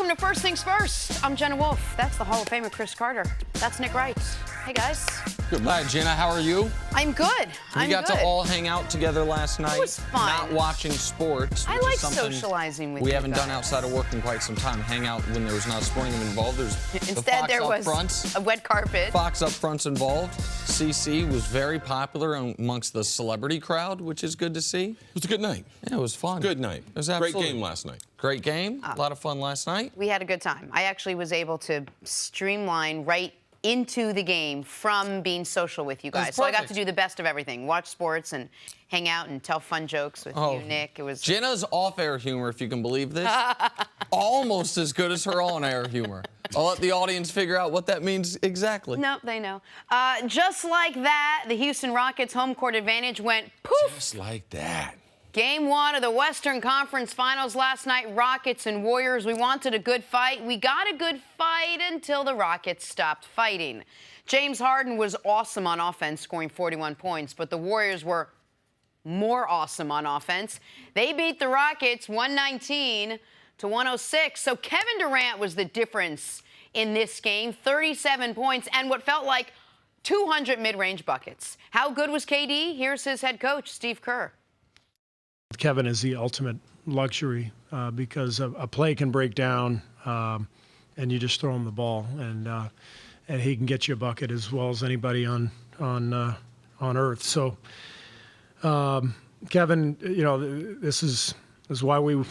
Welcome to First Things First. I'm Jenna Wolfe. That's the Hall of Famer Cris Carter. That's Nick Wright. Hey, guys. Good night, Jenna. How are you? I'm good. We got to all hang out together last night. It was fun. Not watching sports. I like socializing with you we haven't guys. done outside of work in quite some time. Hang out when there was not a sporting event involved. Instead, there was a wet carpet. Fox up front's involved. CC was very popular amongst the celebrity crowd, which is good to see. It was a good night. Yeah, it was fun. Good night. It was absolutely great game last night. Great game. A lot of fun last night. We had a good time. I actually was able to streamline right into the game from being social with you guys. So I got to do the best of everything. Watch sports and hang out and tell fun jokes with you, Nick. It was Jenna's off-air humor, if you can believe this, almost as good as her on-air humor. I'll let the audience figure out what that means exactly. No, they know. Just like that, the Houston Rockets' home court advantage went poof. Just like that. Game 1 of the Western Conference Finals last night, Rockets and Warriors. We wanted a good fight. We got a good fight until the Rockets stopped fighting. James Harden was awesome on offense, scoring 41 points, but the Warriors were more awesome on offense. They beat the Rockets 119 to 106. So Kevin Durant was the difference in this game, 37 points and what felt like 200 mid-range buckets. How good was KD? Here's his head coach, Steve Kerr. Kevin is the ultimate luxury because a play can break down and you just throw him the ball and he can get you a bucket as well as anybody on earth. So Kevin, you know, this is why this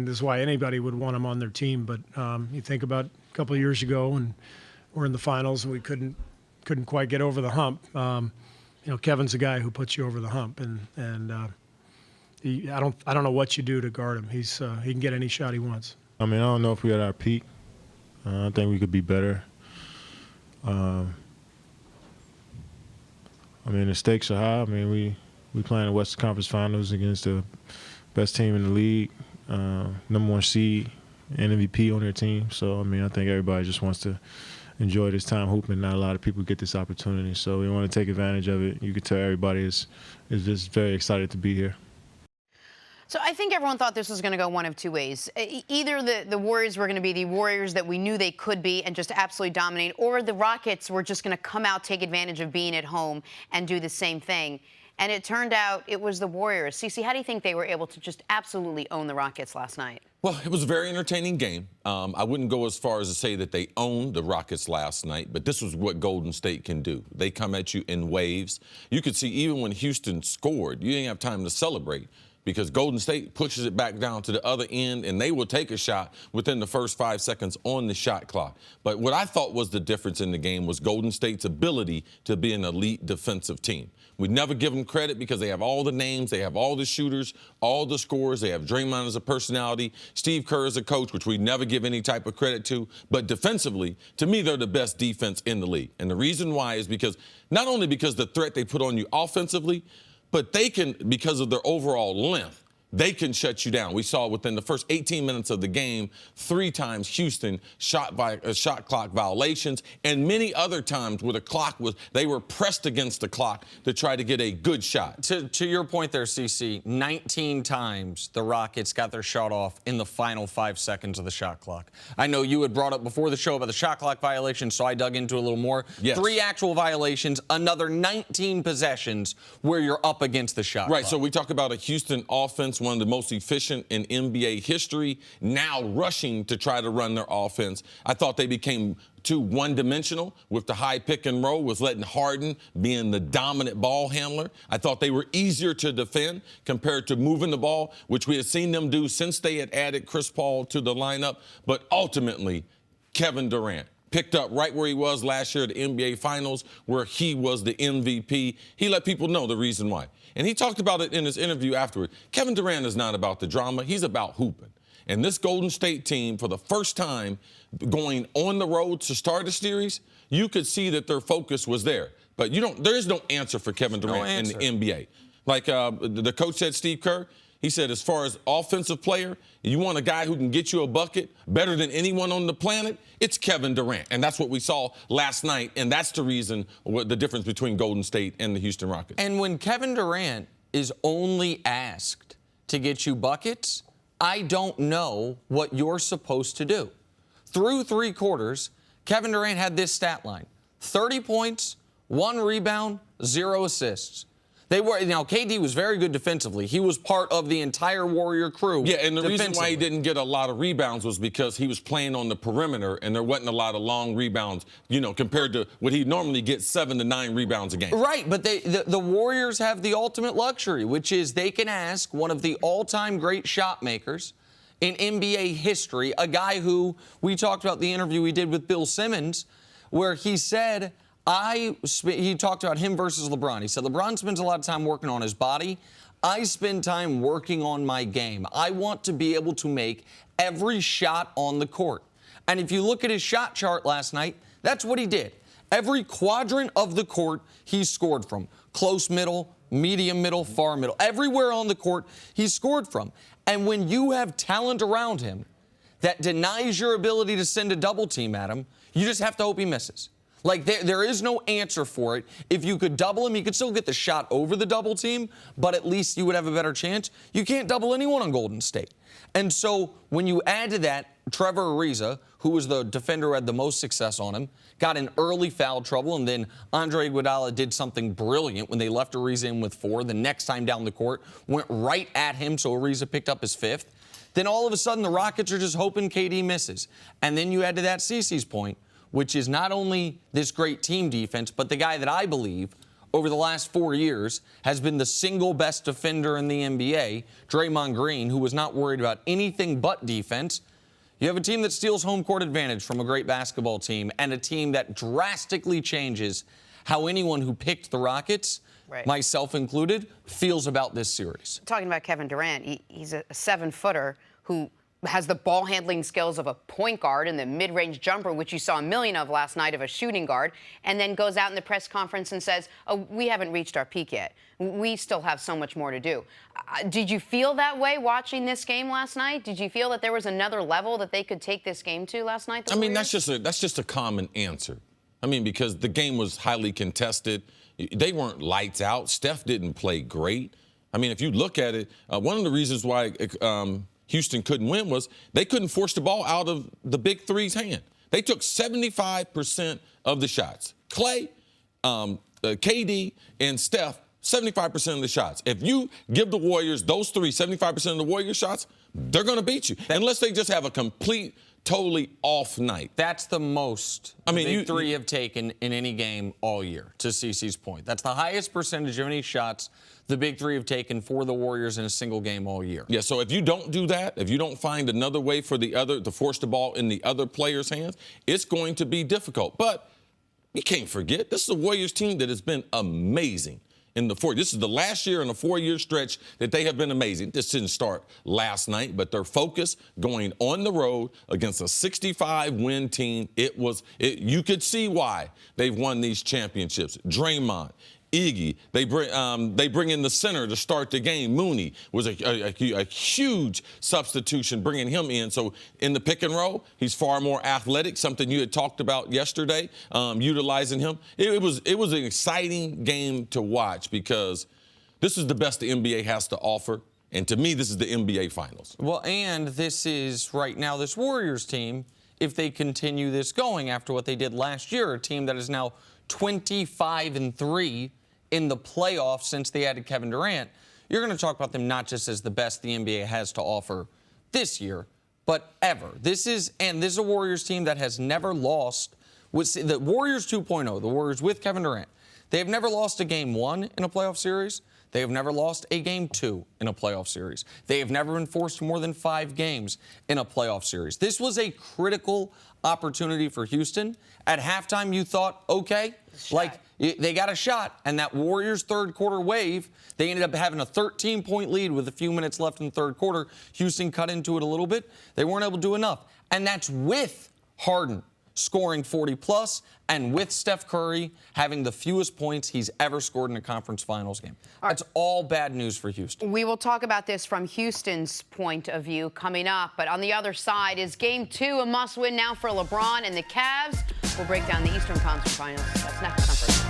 is why anybody would want him on their team. But you think about a couple of years ago and we're in the finals and we couldn't quite get over the hump. You know, Kevin's a guy who puts you over the hump and I don't know what you do to guard him. He can get any shot he wants. I mean, I don't know if we're at our peak. I think we could be better. I mean, the stakes are high. I mean, we playing the Western Conference Finals against the best team in the league, #1 seed, and MVP on their team. So, I mean, I think everybody just wants to enjoy this time hooping. Not a lot of people get this opportunity, so we want to take advantage of it. You can tell everybody is just very excited to be here. So I think everyone thought this was going to go one of two ways. Either the Warriors were going to be the Warriors that we knew they could be and just absolutely dominate, or the Rockets were just going to come out, take advantage of being at home, and do the same thing. And it turned out it was the Warriors. Cece, how do you think they were able to just absolutely own the Rockets last night? Well, it was a very entertaining game. I wouldn't go as far as to say that they owned the Rockets last night, but this was what Golden State can do. They come at you in waves. You could see even when Houston scored, you didn't have time to celebrate, because Golden State pushes it back down to the other end, and they will take a shot within the first 5 seconds on the shot clock. But what I thought was the difference in the game was Golden State's ability to be an elite defensive team. We never give them credit because they have all the names, they have all the shooters, all the scorers, they have Draymond as a personality, Steve Kerr as a coach, which we never give any type of credit to. But defensively, to me, they're the best defense in the league. And the reason why is because not only because the threat they put on you offensively, but they can, because of their overall length, they can shut you down. We saw within the first 18 minutes of the game, 3 times Houston shot clock violations, and many other times where they were pressed against the clock to try to get a good shot. To your point there, CC, 19 times the Rockets got their shot off in the final 5 seconds of the shot clock. I know you had brought up before the show about the shot clock violations, so I dug into it a little more. Yes. 3 actual violations, another 19 possessions where you're up against the shot clock. Right, so we talk about a Houston offense, one of the most efficient in NBA history, now rushing to try to run their offense. I thought they became too one-dimensional with the high pick and roll, with letting Harden being the dominant ball handler. I thought they were easier to defend compared to moving the ball, which we had seen them do since they had added Chris Paul to the lineup. But ultimately, Kevin Durant picked up right where he was last year at the NBA Finals, where he was the MVP. He let people know the reason why. And he talked about it in his interview afterward. Kevin Durant is not about the drama. He's about hooping. And this Golden State team, for the first time going on the road to start a series, you could see that their focus was there. But there is no answer for Kevin Durant in the NBA. Like the coach said, Steve Kerr, he said, as far as offensive player, you want a guy who can get you a bucket better than anyone on the planet, it's Kevin Durant. And that's what we saw last night, and that's the reason, the difference between Golden State and the Houston Rockets. And when Kevin Durant is only asked to get you buckets, I don't know what you're supposed to do. Through 3 quarters, Kevin Durant had this stat line: 30 points, 1 rebound, 0 assists. KD was very good defensively. He was part of the entire Warrior crew. Yeah, and the reason why he didn't get a lot of rebounds was because he was playing on the perimeter, and there wasn't a lot of long rebounds, compared to what he normally gets, 7 to 9 rebounds a game. Right, but the Warriors have the ultimate luxury, which is they can ask one of the all-time great shot makers in NBA history, a guy who we talked about the interview we did with Bill Simmons, where he said, he talked about him versus LeBron. He said, LeBron spends a lot of time working on his body. I spend time working on my game. I want to be able to make every shot on the court. And if you look at his shot chart last night, that's what he did. Every quadrant of the court he scored from. Close middle, medium middle, far middle. Everywhere on the court he scored from. And when you have talent around him that denies your ability to send a double team at him, you just have to hope he misses. Like, there is no answer for it. If you could double him, you could still get the shot over the double team, but at least you would have a better chance. You can't double anyone on Golden State. And so when you add to that, Trevor Ariza, who was the defender who had the most success on him, got in early foul trouble, and then Andre Iguodala did something brilliant when they left Ariza in with 4. The next time down the court, went right at him, so Ariza picked up his 5th. Then all of a sudden, the Rockets are just hoping KD misses. And then you add to that Cece's point, which is not only this great team defense, but the guy that I believe over the last 4 years has been the single best defender in the NBA, Draymond Green, who was not worried about anything but defense. You have a team that steals home court advantage from a great basketball team, and a team that drastically changes how anyone who picked the Rockets, myself included, feels about this series. Talking about Kevin Durant, he's a 7-footer who has the ball handling skills of a point guard and the mid-range jumper, which you saw a million of last night, of a shooting guard, and then goes out in the press conference and says, oh, we haven't reached our peak yet. We still have so much more to do. Did you feel that way watching this game last night? Did you feel that there was another level that they could take this game to last night? I mean, that's just a common answer. I mean, because the game was highly contested. They weren't lights out. Steph didn't play great. I mean, if you look at it, one of the reasons why Houston couldn't win was they couldn't force the ball out of the big three's hand. They took 75% of the shots. Clay, KD, and Steph, 75% of the shots. If you give the Warriors, those three, 75% of the Warriors shots, they're going to beat you. Unless they just have a complete, totally off night. That's the most big three have taken in any game all year, to Cece's point. That's the highest percentage of any shots the big three have taken for the Warriors in a single game all year. Yeah, so if you don't do that, if you don't find another way for the other to force the ball in the other player's hands, it's going to be difficult. But you can't forget, this is a Warriors team that has been amazing in the 4. This is the last year in a 4-year stretch that they have been amazing. This didn't start last night, but their focus going on the road against a 65-win team, you could see why they've won these championships. Draymond, Iggy, they bring in the center to start the game. Mooney was a huge substitution, bringing him in. So in the pick and roll, he's far more athletic, something you had talked about yesterday, utilizing him. It was an exciting game to watch because this is the best the NBA has to offer. And to me, this is the NBA Finals. Well, and this is right now this Warriors team, if they continue this going after what they did last year, a team that is now 25-3 in the playoffs since they added Kevin Durant. You're going to talk about them not just as the best the NBA has to offer this year, but ever. This is a Warriors team that has never lost. The Warriors 2.0, the Warriors with Kevin Durant, they have never lost a game 1 in a playoff series. They have never lost a game 2 in a playoff series. They have never been forced to more than 5 games in a playoff series. This was a critical opportunity for Houston. At halftime, you thought, okay, like they got a shot. And that Warriors third quarter wave, they ended up having a 13-point lead with a few minutes left in the third quarter. Houston cut into it a little bit. They weren't able to do enough. And that's with Harden scoring 40-plus, and with Steph Curry having the fewest points he's ever scored in a conference finals game. That's all bad news for Houston. We will talk about this from Houston's point of view coming up. But on the other side, is Game 2 a must-win now for LeBron and the Cavs? We'll break down the Eastern Conference Finals. That's next on First.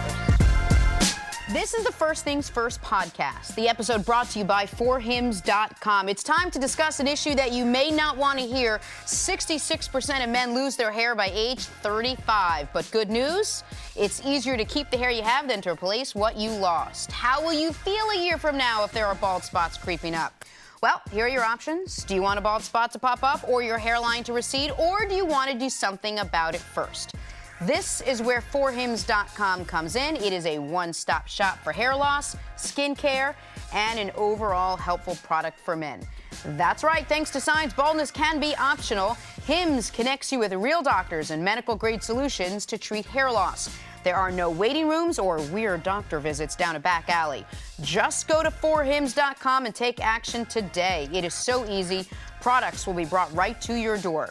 This is the First Things First podcast, the episode brought to you by forhims.com. It's time to discuss an issue that you may not want to hear. 66% of men lose their hair by age 35. But good news, it's easier to keep the hair you have than to replace what you lost. How will you feel a year from now if there are bald spots creeping up? Well, here are your options. Do you want a bald spot to pop up or your hairline to recede, or do you want to do something about it first? This is where forhims.com comes in. It is a one-stop shop for hair loss, skincare, and an overall helpful product for men. That's right, thanks to science, baldness can be optional. Hims connects you with real doctors and medical-grade solutions to treat hair loss. There are no waiting rooms or weird doctor visits down a back alley. Just go to forhims.com and take action today. It is so easy. Products will be brought right to your door.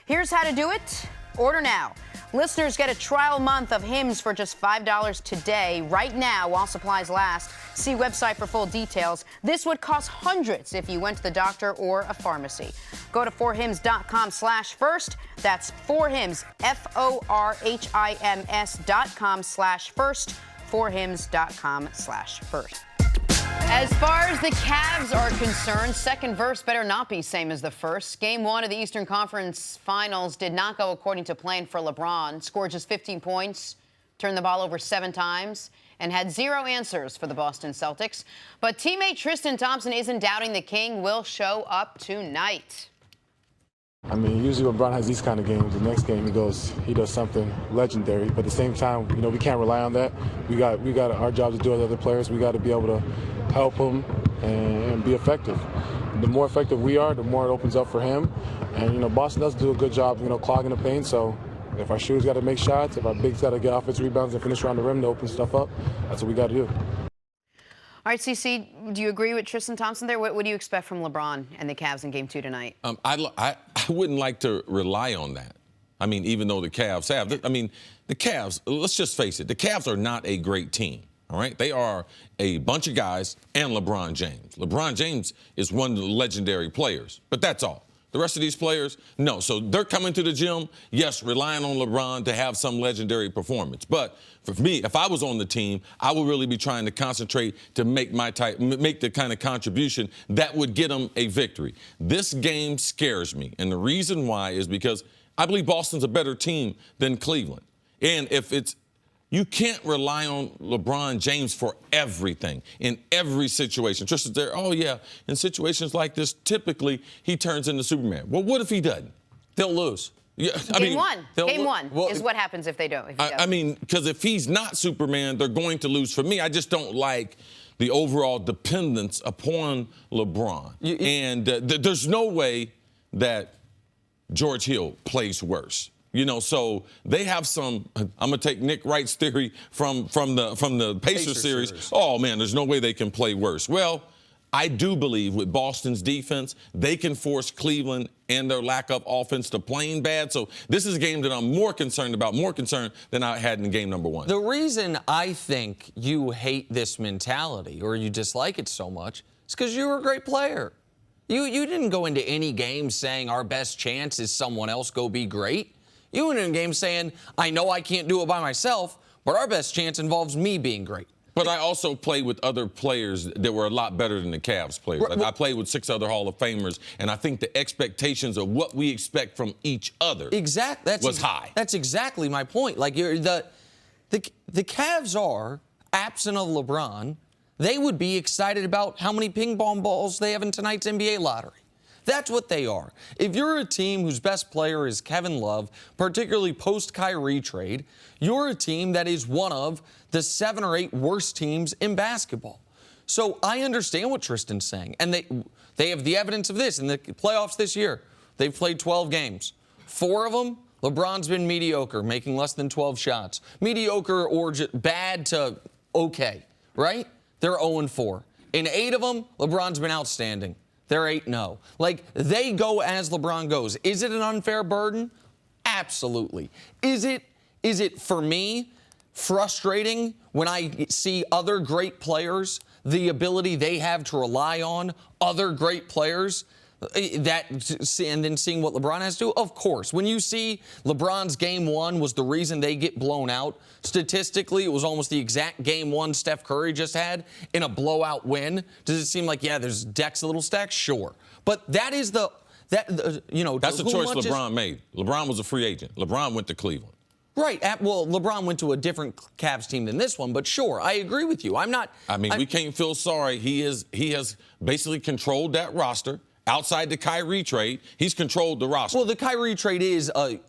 Here's how to do it. Order now. Listeners get a trial month of Hims for just $5 today, right now, while supplies last. See website for full details. This would cost hundreds if you went to the doctor or a pharmacy. Go to forhims.com/first. That's forhims, forhims.com/first, forhims.com/first. As far as the Cavs are concerned, second verse better not be same as the first. Game 1 of the Eastern Conference Finals did not go according to plan for LeBron. Scored just 15 points, turned the ball over 7 times, and had 0 answers for the Boston Celtics. But teammate Tristan Thompson isn't doubting the King will show up tonight. I mean, usually when LeBron has these kind of games, the next game he does something legendary. But at the same time, you know, we can't rely on that. We got our job to do as other players. We got to be able to help him and be effective. The more effective we are, the more it opens up for him. And, you know, Boston does do a good job, you know, clogging the paint. So if our shooters got to make shots, if our bigs got to get offensive rebounds and finish around the rim to open stuff up, that's what we got to do. All right, CC, do you agree with Tristan Thompson there? What do you expect from LeBron and the Cavs in Game 2 tonight? I wouldn't like to rely on that. I mean, even though the Cavs have. I mean, the Cavs, let's just face it, the Cavs are not a great team, all right? They are a bunch of guys and LeBron James. LeBron James is one of the legendary players, but that's all. The rest of these players, no. So they're coming to the gym, yes, relying on LeBron to have some legendary performance. But for me, if I was on the team, I would really be trying to concentrate to make the kind of contribution that would get them a victory. This game scares me, and the reason why is because I believe Boston's a better team than Cleveland. And you can't rely on LeBron James for everything, in every situation. Tristan's there, oh, yeah, in situations like this, typically he turns into Superman. Well, what if he doesn't? They'll lose. Yeah, Game 1 is what happens if they don't. I mean, because if he's not Superman, they're going to lose. For me, I just don't like the overall dependence upon LeBron. There's no way that George Hill plays worse. You know, so they have some. I'm gonna take Nick Wright's theory from the Pacers series. Oh man, there's no way they can play worse. Well, I do believe with Boston's defense, they can force Cleveland and their lack of offense to playing bad. So this is a game that I'm more concerned than I had in game number 1. The reason I think you hate this mentality or you dislike it so much is because you were a great player. You didn't go into any game saying our best chance is someone else go be great. You went in a game saying, I know I can't do it by myself, but our best chance involves me being great. But I also played with other players that were a lot better than the Cavs players. I played with 6 other Hall of Famers, and I think the expectations of what we expect from each other was high. That's exactly my point. Like the Cavs are, absent of LeBron, they would be excited about how many ping pong balls they have in tonight's NBA lottery. That's what they are. If you're a team whose best player is Kevin Love, particularly post-Kyrie trade, you're a team that is one of the 7 or 8 worst teams in basketball. So I understand what Tristan's saying. And they have the evidence of this in the playoffs this year. They've played 12 games. 4 of them, LeBron's been mediocre, making less than 12 shots. Mediocre or bad to okay, right? They're 0-4. In 8 of them, LeBron's been outstanding. They're 8-0. Like, they go as LeBron goes. Is it an unfair burden? Absolutely. Is it for me frustrating when I see other great players, the ability they have to rely on other great players And then seeing what LeBron has to do? Of course. When you see LeBron's game one was the reason they get blown out, statistically, it was almost the exact game one Steph Curry just had in a blowout win. Does it seem like, yeah, there's decks a little stacked? Sure. But that is that's the choice LeBron made. LeBron was a free agent. LeBron went to Cleveland. Right. Well, LeBron went to a different Cavs team than this one, but sure, I agree with you. We can't feel sorry. He has basically controlled that roster. Outside the Kyrie trade, he's controlled the roster. Well, the Kyrie trade is an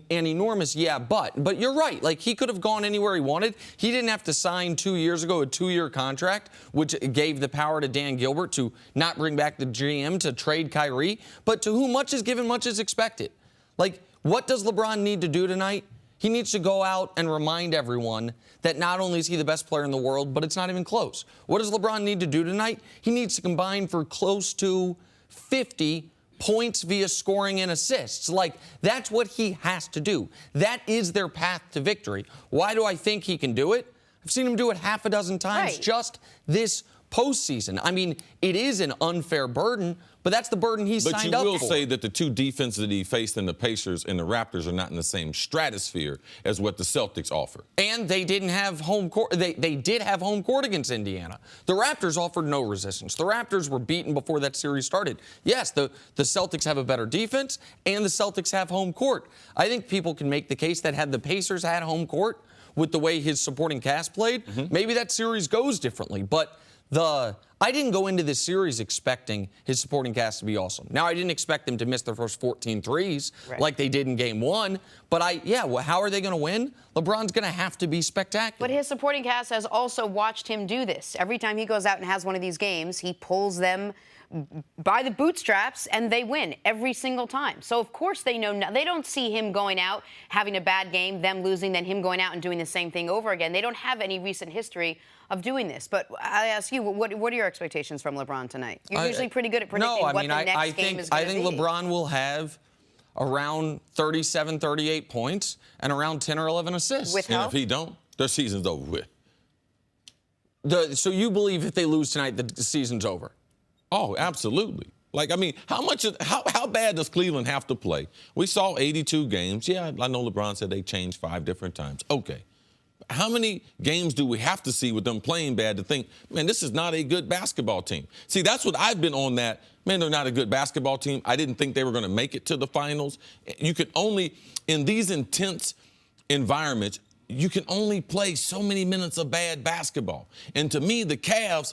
enormous, but you're right. Like, he could have gone anywhere he wanted. He didn't have to sign 2 years ago a 2-year contract, which gave the power to Dan Gilbert to not bring back the GM to trade Kyrie. But to whom much is given, much is expected. Like, what does LeBron need to do tonight? He needs to go out and remind everyone that not only is he the best player in the world, but it's not even close. What does LeBron need to do tonight? He needs to combine for close to 50 points via scoring and assists. Like, that's what he has to do. That is their path to victory. Why do I think he can do it? I've seen him do it half a dozen times just this postseason. I mean, it is an unfair burden, but that's the burden he signed up for. But you will say that the two defenses that he faced in the Pacers and the Raptors are not in the same stratosphere as what the Celtics offer. And they didn't have home court. They did have home court against Indiana. The Raptors offered no resistance. The Raptors were beaten before that series started. Yes, the Celtics have a better defense, and the Celtics have home court. I think people can make the case that had the Pacers had home court with the way his supporting cast played, maybe that series goes differently. But I didn't go into this series expecting his supporting cast to be awesome. Now, I didn't expect them to miss their first 14 threes like they did in game one. But how are they going to win? LeBron's going to have to be spectacular. But his supporting cast has also watched him do this. Every time he goes out and has one of these games, he pulls them by the bootstraps, and they win every single time. So, of course, they know they don't see him going out, having a bad game, them losing, then him going out and doing the same thing over again. They don't have any recent history of doing this. But I ask you, what are your expectations from LeBron tonight? You're usually pretty good at predicting what the next game is going to be. I think LeBron will have around 37, 38 points and around 10 or 11 assists. And if he don't, their season's over with. So you believe if they lose tonight, the season's over? Oh, absolutely. Like, I mean, how bad does Cleveland have to play? We saw 82 games. Yeah, I know LeBron said they changed 5 different times. Okay. How many games do we have to see with them playing bad to think, man, this is not a good basketball team? See, that's what I've been on that. Man, they're not a good basketball team. I didn't think they were going to make it to the finals. You can only, in these intense environments, you can only play so many minutes of bad basketball. And to me, the Cavs,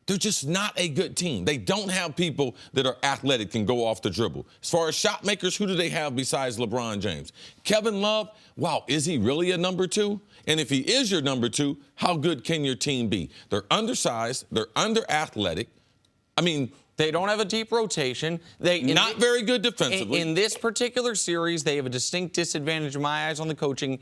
they're just not a good team. They don't have people that are athletic, can go off the dribble. As far as shot makers, who do they have besides LeBron James? Kevin Love, wow, is he really a number 2? And if he is your number 2, how good can your team be? They're undersized. They're under-athletic. I mean, they don't have a deep rotation. Not very good defensively. In this particular series, they have a distinct disadvantage in my eyes on the coaching,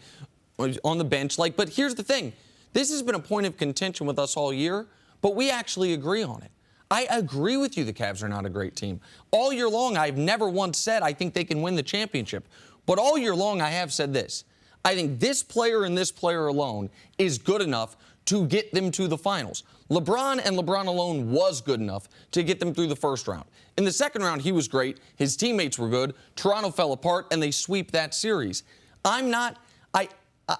on the bench. But here's the thing. This has been a point of contention with us all year, but we actually agree on it. I agree with you the Cavs are not a great team. All year long, I've never once said I think they can win the championship. But all year long, I have said this. I think this player and this player alone is good enough to get them to the finals. LeBron and LeBron alone was good enough to get them through the first round. In the second round, he was great. His teammates were good. Toronto fell apart, and they sweep that series. I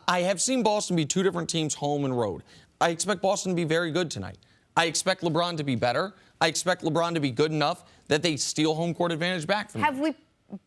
have seen Boston be 2 different teams, home and road. I expect Boston to be very good tonight. I expect LeBron to be better. I expect LeBron to be good enough that they steal home court advantage back from him. Have we,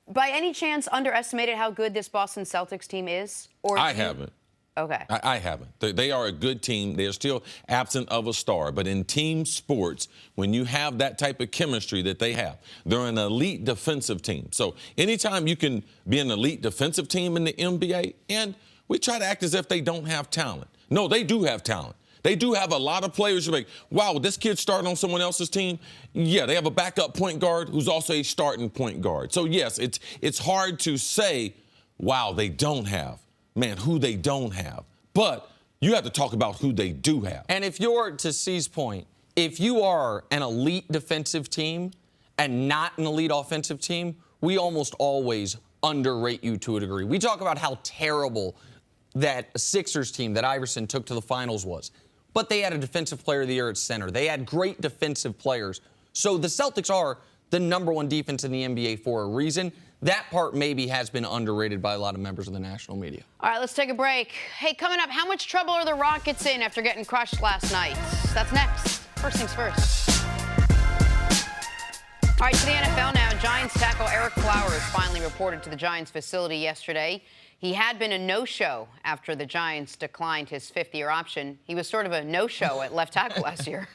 by any chance, underestimated how good this Boston Celtics team is? I haven't. Okay. I haven't. They are a good team. They're still absent of a star. But in team sports, when you have that type of chemistry that they have, they're an elite defensive team. So anytime you can be an elite defensive team in the NBA, and we try to act as if they don't have talent. No, they do have talent. They do have a lot of players who are like, wow, this kid starting on someone else's team? Yeah, they have a backup point guard who's also a starting point guard. So, yes, it's hard to say, wow, they don't have. Man, who they don't have. But you have to talk about who they do have. And if you're, to C's point, if you are an elite defensive team and not an elite offensive team, we almost always underrate you to a degree. We talk about how terrible that Sixers team that Iverson took to the finals was. But they had a defensive player of the year at center. They had great defensive players. So the Celtics are the #1 defense in the NBA for a reason. That part maybe has been underrated by a lot of members of the national media. All right, let's take a break. Hey, coming up, how much trouble are the Rockets in after getting crushed last night? That's next. First things first. All right, to the NFL now. Giants tackle Eric Flowers finally reported to the Giants facility yesterday. He had been a no-show after the Giants declined his fifth-year option. He was sort of a no-show at left tackle last year.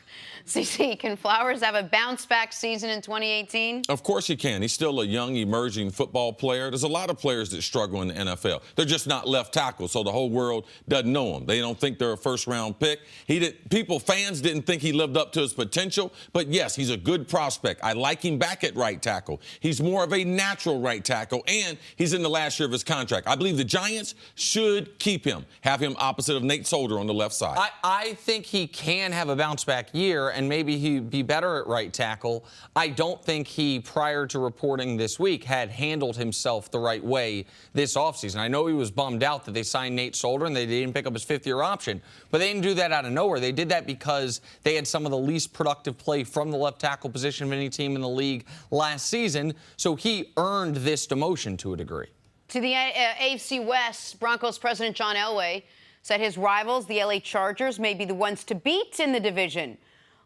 CC, can Flowers have a bounce-back season in 2018? Of course he can. He's still a young, emerging football player. There's a lot of players that struggle in the NFL. They're just not left tackle, so the whole world doesn't know him. They don't think they're a first-round pick. Fans didn't think he lived up to his potential, but yes, he's a good prospect. I like him back at right tackle. He's more of a natural right tackle, and he's in the last year of his contract. I believe the Giants should keep him, have him opposite of Nate Solder on the left side. I think he can have a bounce-back year, and maybe he'd be better at right tackle. I don't think he, prior to reporting this week, had handled himself the right way this offseason. I know he was bummed out that they signed Nate Solder and they didn't pick up his fifth-year option, but they didn't do that out of nowhere. They did that because they had some of the least productive play from the left tackle position of any team in the league last season, so he earned this demotion to a degree. To the AFC West, Broncos president John Elway said his rivals, the LA Chargers, may be the ones to beat in the division.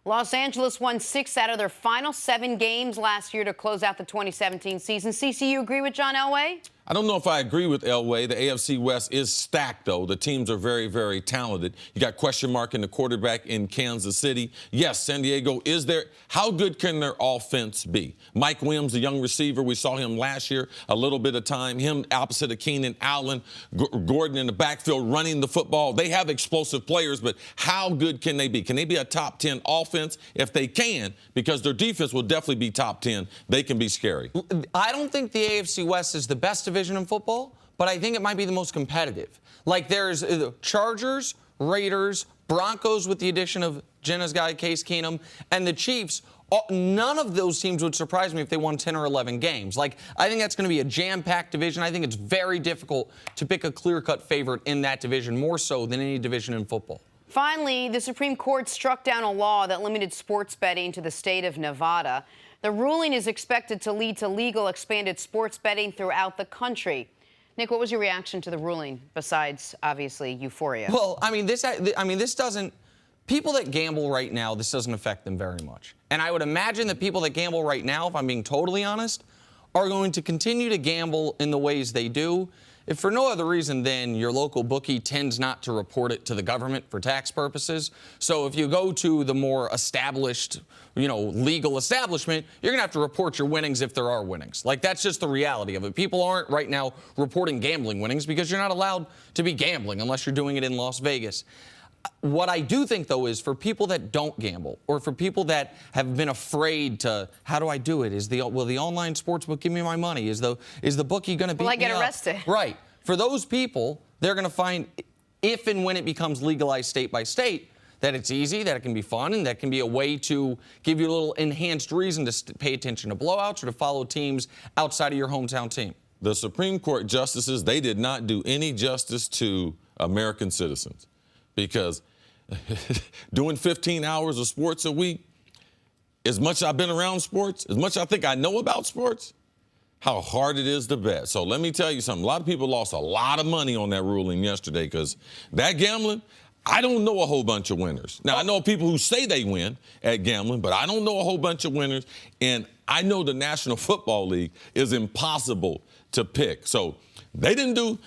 Los Angeles won 6 out of their final 7 games last year to close out the 2017 season. CC, you agree with John Elway? I don't know if I agree with Elway. The AFC West is stacked, though. The teams are very, very talented. You got question mark in the quarterback in Kansas City. Yes, San Diego is there. How good can their offense be? Mike Williams, the young receiver, we saw him last year, a little bit of time. Him opposite of Keenan Allen, Gordon in the backfield running the football. They have explosive players, but how good can they be? Can they be a top 10 offense? If they can, because their defense will definitely be top 10, they can be scary. I don't think the AFC West is the best division in football, but I think it might be the most competitive. Like, there's the Chargers, Raiders, Broncos with the addition of Jenna's guy, Case Keenum, and the Chiefs. None of those teams would surprise me if they won 10 or 11 games. Like, I think that's going to be a jam-packed division. I think it's very difficult to pick a clear-cut favorite in that division, more so than any division in football. Finally, the Supreme Court struck down a law that limited sports betting to the state of Nevada. The ruling is expected to lead to legal expanded sports betting throughout the country. Nick, what was your reaction to the ruling, besides, obviously, euphoria? Well, this doesn't. People that gamble right now, this doesn't affect them very much. And I would imagine that people that gamble right now, if I'm being totally honest, are going to continue to gamble in the ways they do, if for no other reason than your local bookie tends not to report it to the government for tax purposes. So if you go to the more established, legal establishment, you're going to have to report your winnings if there are winnings. Like, that's just the reality of it. People aren't right now reporting gambling winnings because you're not allowed to be gambling unless you're doing it in Las Vegas. What I do think, though, is for people that don't gamble, or for people that have been afraid to, how do I do it? Will the online sportsbook give me my money? Is the bookie going to beat me up? Will I get arrested? Right. For those people, they're going to find, if and when it becomes legalized state by state, that it's easy, that it can be fun, and that can be a way to give you a little enhanced reason to pay attention to blowouts or to follow teams outside of your hometown team. The Supreme Court justices, they did not do any justice to American citizens. Because doing 15 hours of sports a week, as much as I've been around sports, as much as I think I know about sports, how hard it is to bet. So let me tell you something. A lot of people lost a lot of money on that ruling yesterday because that gambling, I don't know a whole bunch of winners. Now, I know people who say they win at gambling, but I don't know a whole bunch of winners. And I know the National Football League is impossible to pick. So they didn't do,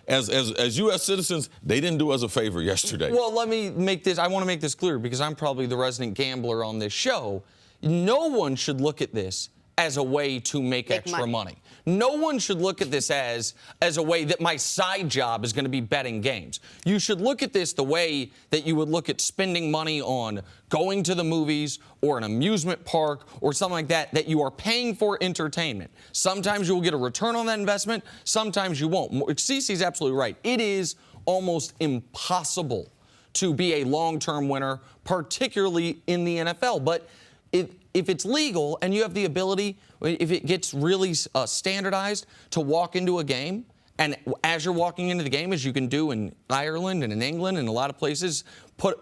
as U.S. citizens, they didn't do us a favor yesterday. Well, I want to make this clear because I'm probably the resident gambler on this show. No one should look at this as a way to make extra money. No one should look at this as a way that my side job is going to be betting games. You should look at this the way that you would look at spending money on going to the movies or an amusement park or something like that, that you are paying for entertainment. Sometimes you will get a return on that investment. Sometimes you won't. Cece's absolutely right. It is almost impossible to be a long-term winner, particularly in the NFL. But if it's legal and you have the ability, if it gets really standardized, to walk into a game And as you're walking into the game, as you can do in Ireland and in England and a lot of places,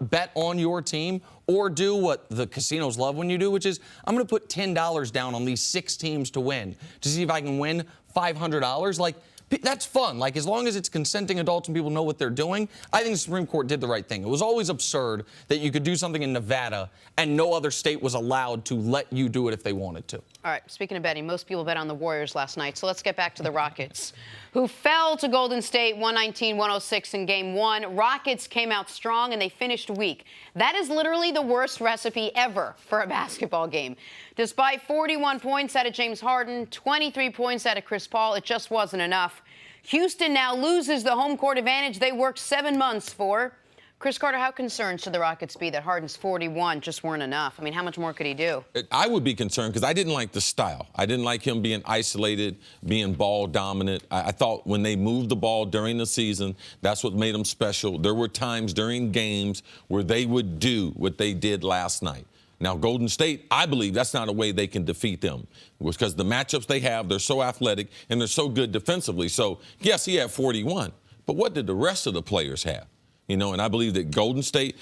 bet on your team or do what the casinos love when you do, which is I'm going to put $10 down on these 6 teams to win to see if I can win $500. Like, that's fun. Like, as long as it's consenting adults and people know what they're doing, I think the Supreme Court did the right thing. It was always absurd that you could do something in Nevada and no other state was allowed to let you do it if they wanted to. All right, speaking of betting, most people bet on the Warriors last night, so let's get back to the Rockets, who fell to Golden State 119-106 in Game 1. Rockets came out strong, and they finished weak. That is literally the worst recipe ever for a basketball game. Despite 41 points out of James Harden, 23 points out of Chris Paul, it just wasn't enough. Houston now loses the home court advantage they worked 7 months for. Chris Carter, how concerned should the Rockets be that Harden's 41 just weren't enough? I mean, how much more could he do? I would be concerned because I didn't like the style. I didn't like him being isolated, being ball dominant. I thought when they moved the ball during the season, that's what made them special. There were times during games where they would do what they did last night. Now, Golden State, I believe that's not a way they can defeat them because the matchups they have, they're so athletic and they're so good defensively. So, yes, he had 41, but what did the rest of the players have? You know, and I believe that Golden State,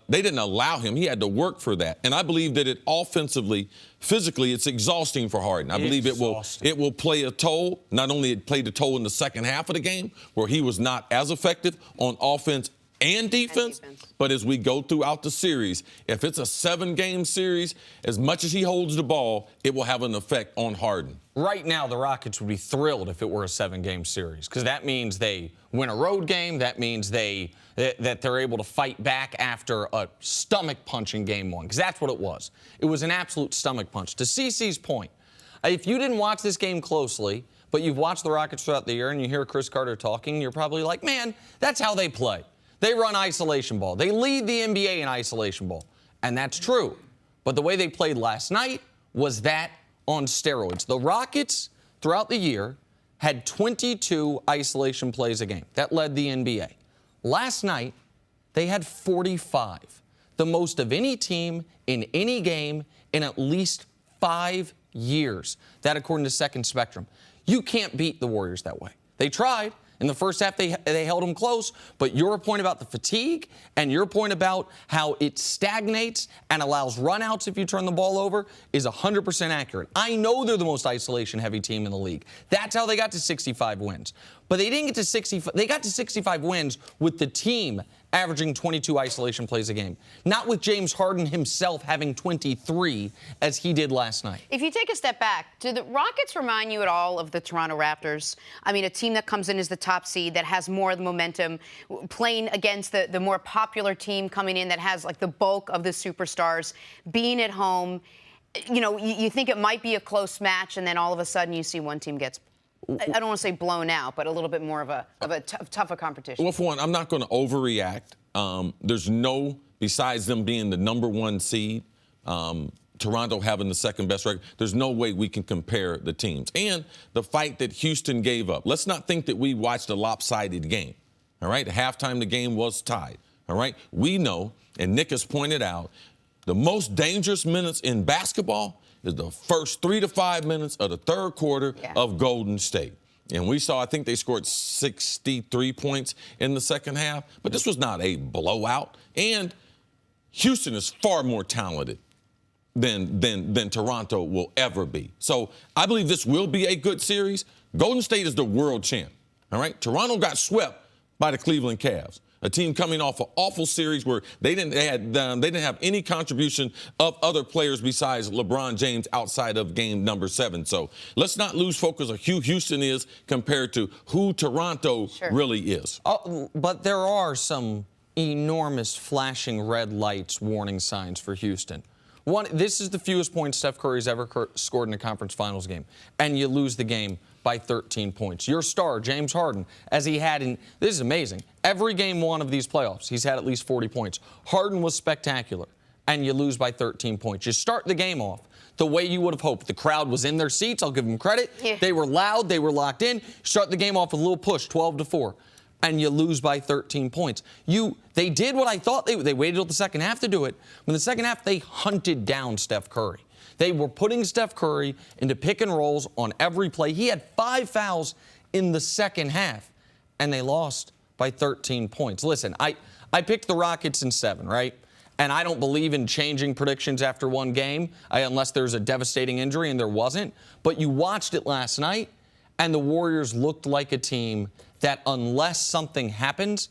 they didn't allow him. He had to work for that. And I believe that it offensively, physically, it's exhausting for Harden. I believe it will play a toll. Not only it played a toll in the second half of the game where he was not as effective on offense and defense, but as we go throughout the series, if it's a 7-game series, as much as he holds the ball, it will have an effect on Harden. Right now, the Rockets would be thrilled if it were a 7-game series because that means they win a road game. That means that they're able to fight back after a stomach punch in Game 1 because that's what it was. It was an absolute stomach punch. To CeCe's point, if you didn't watch this game closely, but you've watched the Rockets throughout the year and you hear Chris Carter talking, you're probably like, man, that's how they play. They run isolation ball. They lead the NBA in isolation ball. And that's true. But the way they played last night was that on steroids. The Rockets, throughout the year, had 22 isolation plays a game. That led the NBA. Last night, they had 45. The most of any team in any game in at least 5 years. That according to Second Spectrum. You can't beat the Warriors that way. They tried. In the first half, they held them close. But your point about the fatigue and your point about how it stagnates and allows runouts if you turn the ball over is 100% accurate. I know they're the most isolation-heavy team in the league. That's how they got to 65 wins. But they didn't get to 65. They got to 65 wins with the team averaging 22 isolation plays a game, not with James Harden himself having 23 as he did last night. If you take a step back, do the Rockets remind you at all of the Toronto Raptors? I mean, a team that comes in as the top seed, that has more of the momentum, playing against the more popular team coming in that has like the bulk of the superstars, being at home. You know, you think it might be a close match, and then all of a sudden you see one team gets, I don't want to say blown out, but a little bit more of a tougher competition. Well, for one, I'm not going to overreact. There's no, besides them being the #1 seed, Toronto having the second best record, there's no way we can compare the teams. And the fight that Houston gave up. Let's not think that we watched a lopsided game. All right? At halftime, the game was tied. All right? We know, and Nick has pointed out, the most dangerous minutes in basketball is the first 3 to 5 minutes of the third quarter of Golden State. And we saw, I think they scored 63 points in the second half. But this was not a blowout. And Houston is far more talented than Toronto will ever be. So I believe this will be a good series. Golden State is the world champ. All right? Toronto got swept by the Cleveland Cavs. A team coming off an awful series where they didn't have any contribution of other players besides LeBron James outside of game number 7. So let's not lose focus of who Houston is compared to who Toronto really is. But there are some enormous flashing red lights warning signs for Houston. One, this is the fewest points Steph Curry's ever scored in a conference finals game, and you lose the game by 13 points. Your star, James Harden, as he had in, this is amazing, every game 1 of these playoffs, he's had at least 40 points. Harden was spectacular, and you lose by 13 points. You start the game off the way you would have hoped. The crowd was in their seats. I'll give them credit. Yeah. They were loud. They were locked in. Start the game off with a little push, 12-4. And you lose by 13 points. They did what I thought they waited till the second half to do it. In the second half, they hunted down Steph Curry. They were putting Steph Curry into pick and rolls on every play. He had 5 fouls in the second half, and they lost by 13 points. Listen, I picked the Rockets in 7, right? And I don't believe in changing predictions after one game unless there's a devastating injury, and there wasn't. But you watched it last night, and the Warriors looked like a team that unless something happens,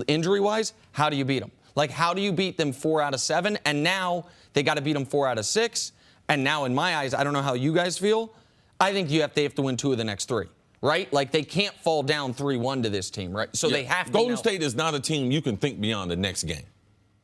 injury-wise, how do you beat them? Like, how do you beat them 4 out of 7? And now they got to beat them 4 out of 6. And now, in my eyes, I don't know how you guys feel. I think they have to win 2 of the next 3, right? Like, they can't fall down 3-1 to this team, right? So they have to. Golden State is not a team you can think beyond the next game.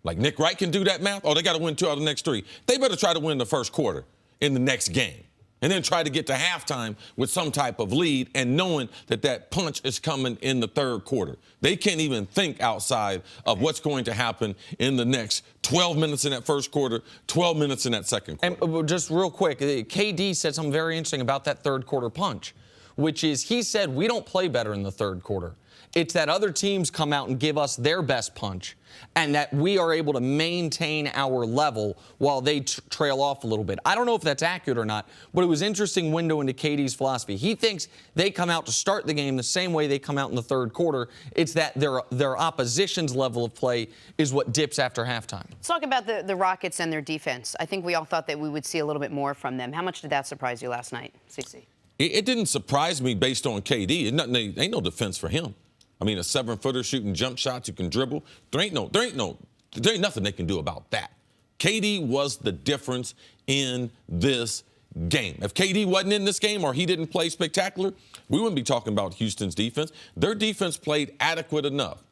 Like, Nick Wright can do that math. Oh, they got to win 2 out of the next 3. They better try to win the first quarter in the next game. And then try to get to halftime with some type of lead and knowing that punch is coming in the third quarter. They can't even think outside of what's going to happen in the next 12 minutes in that first quarter, 12 minutes in that second quarter. And just real quick, KD said something very interesting about that third quarter punch, which is he said we don't play better in the third quarter. It's that other teams come out and give us their best punch, and that we are able to maintain our level while they trail off a little bit. I don't know if that's accurate or not, but it was an interesting window into KD's philosophy. He thinks they come out to start the game the same way they come out in the third quarter. It's that their opposition's level of play is what dips after halftime. Let's talk about the Rockets and their defense. I think we all thought that we would see a little bit more from them. How much did that surprise you last night, CC? It didn't surprise me based on KD. Ain't no defense for him. I mean, a 7-footer shooting jump shots, you can dribble. There ain't nothing they can do about that. KD was the difference in this game. If KD wasn't in this game or he didn't play spectacular, we wouldn't be talking about Houston's defense. Their defense played adequate enough.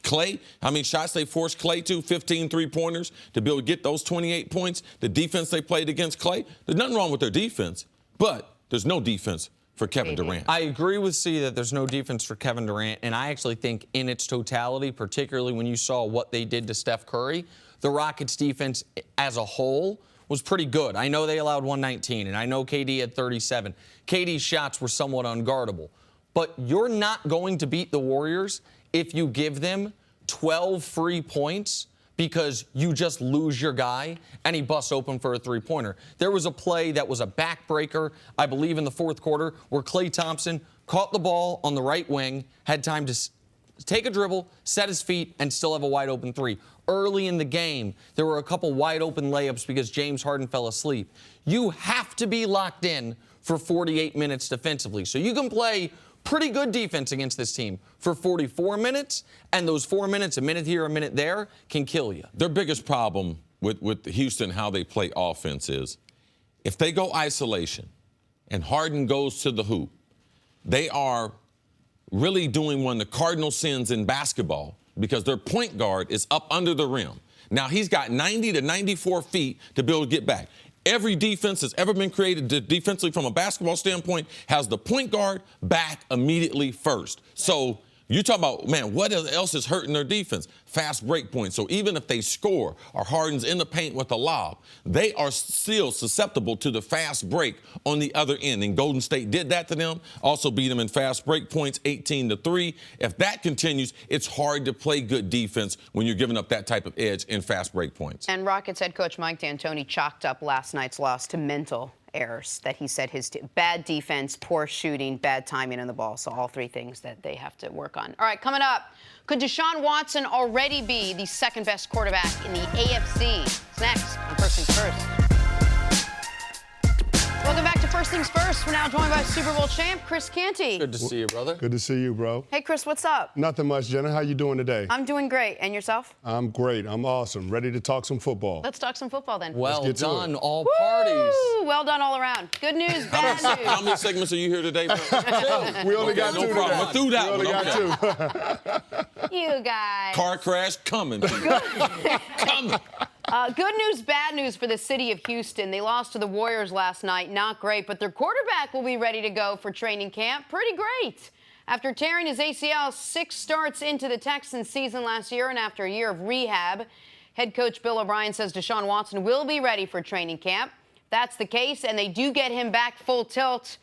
Clay, how many shots they forced Clay to? 15 3-pointers to be able to get those 28 points. The defense they played against Clay, there's nothing wrong with their defense, but there's no defense for Kevin Durant. I agree with C that there's no defense for Kevin Durant, and I actually think in its totality, particularly when you saw what they did to Steph Curry, the Rockets' defense as a whole was pretty good. I know they allowed 119, and I know KD had 37. KD's shots were somewhat unguardable. But you're not going to beat the Warriors if you give them 12 free points because you just lose your guy and he busts open for a three-pointer. There was a play that was a backbreaker, I believe in the fourth quarter, where Klay Thompson caught the ball on the right wing, had time to take a dribble, set his feet, and still have a wide-open 3. Early in the game, there were a couple wide-open layups because James Harden fell asleep. You have to be locked in for 48 minutes defensively. So you can play pretty good defense against this team for 44 minutes, and those 4 minutes, a minute here, a minute there, can kill you. Their biggest problem with Houston, how they play offense is if they go isolation and Harden goes to the hoop, they are really doing one of the cardinal sins in basketball because their point guard is up under the rim. Now, he's got 90 to 94 feet to be able to get back. Every defense that's ever been created defensively from a basketball standpoint has the point guard back immediately first. So you talk about, man, what else is hurting their defense? Fast break points. So even if they score or Harden's in the paint with a lob, they are still susceptible to the fast break on the other end. And Golden State did that to them, also beat them in fast break points, 18-3. If that continues, it's hard to play good defense when you're giving up that type of edge in fast break points. And Rockets head coach Mike D'Antoni chalked up last night's loss to mental errors that he said his bad defense, poor shooting, bad timing on the ball. So all 3 things that they have to work on. All right, coming up, could Deshaun Watson already be the second best quarterback in the AFC? It's next on First Things First. Welcome back to First Things First. We're now joined by Super Bowl champ Cris Canty. Good to see you, brother. Good to see you, bro. Hey, Cris, what's up? Nothing much, Jenna. How you doing today? I'm doing great. And yourself? I'm great. I'm awesome. Ready to talk some football. Let's talk some football then. Well get to done, it. all parties. Woo! Well done all around. Good news, bad news. How many segments are you here today, bro? We only got 2 no problem. today. I threw that We only one. got 2. You guys. Car crash coming. Coming. Good news, bad news for the city of Houston. They lost to the Warriors last night. Not great, but their quarterback will be ready to go for training camp. Pretty great. After tearing his ACL 6 starts into the Texans season last year and after a year of rehab, head coach Bill O'Brien says Deshaun Watson will be ready for training camp. That's the case, and they do get him back full tilt.